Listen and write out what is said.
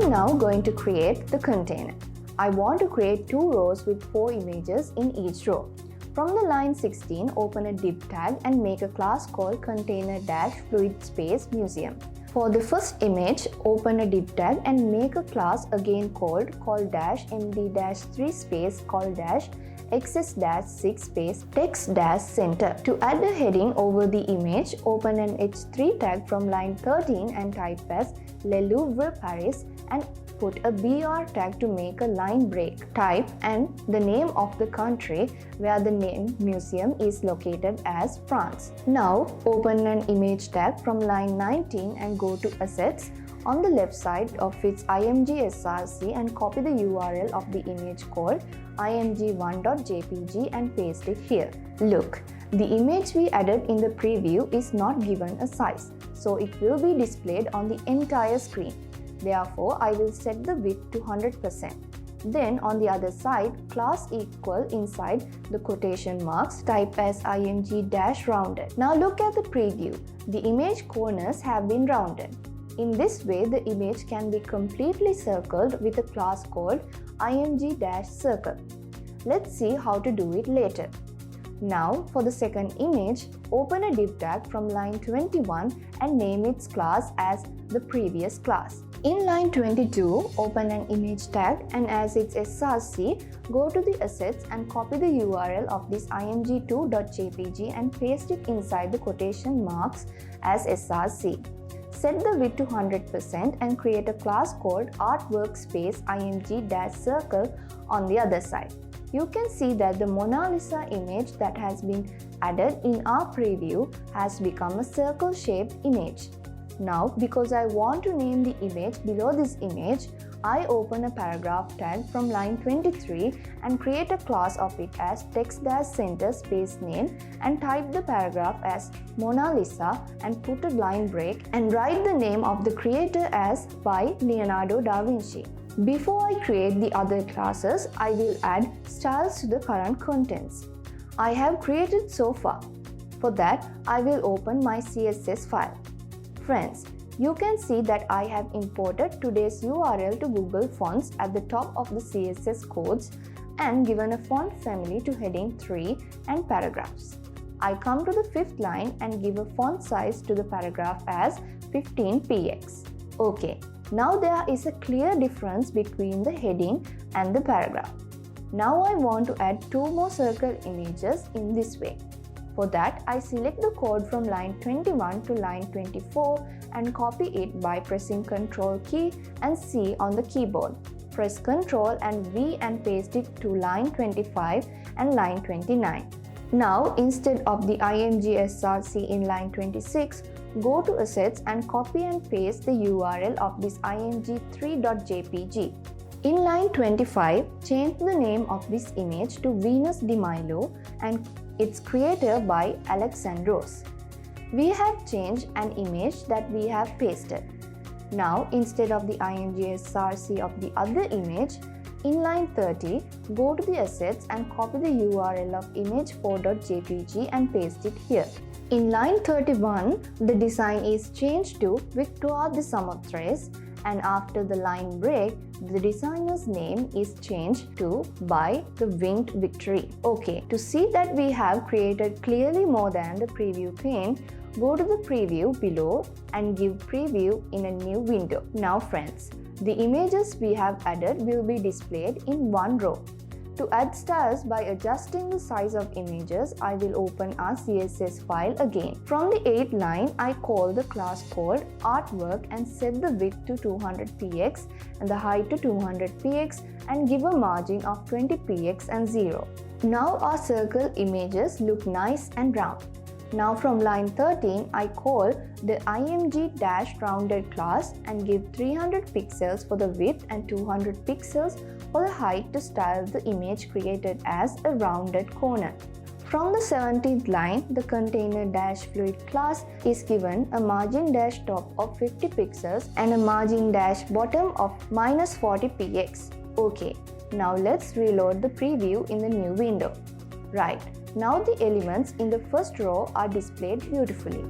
am now going to create the container. I want to create 2 rows with 4 images in each row. From the line 16, open a div tag and make a class called container-fluid space museum. For the first image, open a div tag and make a class again called call-md-3 space call-xs-6 space text-center. To add a heading over the image, open an h3 tag from line 13 and type as Le Louvre Paris and put a BR tag to make a line break. Type and the name of the country where the name museum is located as France. Now open an image tag from line 19 and go to Assets on the left side of its img src and copy the URL of the image called img1.jpg and paste it here. Look, the image we added in the preview is not given a size, so it will be displayed on the entire screen. Therefore, I will set the width to 100%. Then on the other side, class equal inside the quotation marks, type as img-rounded. Now look at the preview. The image corners have been rounded. In this way, the image can be completely circled with a class called img-circle. Let's see how to do it later. Now, for the second image, open a div tag from line 21 and name its class as the previous class. In line 22, open an image tag and as its src, go to the assets and copy the URL of this img2.jpg and paste it inside the quotation marks as src. Set the width to 100% and create a class called artworkspace img-circle on the other side. You can see that the Mona Lisa image that has been added in our preview has become a circle-shaped image. Now, because I want to name the image below this image, I open a paragraph tag from line 23 and create a class of it as text-center space name and type the paragraph as Mona Lisa and put a line break and write the name of the creator as by Leonardo da Vinci. Before I create the other classes, I will add styles to the current contents I have created so far. For that, I will open my CSS file. Friends, you can see that I have imported today's URL to Google Fonts at the top of the CSS codes and given a font family to heading 3 and paragraphs. I come to the 5th line and give a font size to the paragraph as 15px. Okay, now there is a clear difference between the heading and the paragraph. Now I want to add 2 more circle images in this way. For that, I select the code from line 21 to line 24 and copy it by pressing Ctrl key and C on the keyboard. Press Ctrl and V and paste it to line 25 and line 29. Now, instead of the img src in line 26, go to Assets and copy and paste the URL of this img3.jpg. In line 25, change the name of this image to Venus de Milo and its creator by Alexandros. We have changed an image that we have pasted. Now, instead of the img src of the other image, in line 30, go to the Assets and copy the URL of image4.jpg and paste it here. In line 31, the design is changed to Victoire de Samothrace, and after the line break, the designer's name is changed to By the Winged Victory. Okay, to see that we have created clearly more than the preview pane, go to the preview below and give preview in a new window. Now friends, the images we have added will be displayed in one row. To add styles by adjusting the size of images, I will open our CSS file again. From the 8th line, I call the class called artwork and set the width to 200px and the height to 200px and give a margin of 20px and 0. Now our circle images look nice and round. Now from line 13, I call the img-rounded class and give 300 pixels for the width and 200 pixels for the height to style the image created as a rounded corner. From the 17th line, the container-fluid class is given a margin-top of 50 pixels and a margin-bottom of -40 px. Okay, now let's reload the preview in the new window. Right. Now the elements in the first row are displayed beautifully.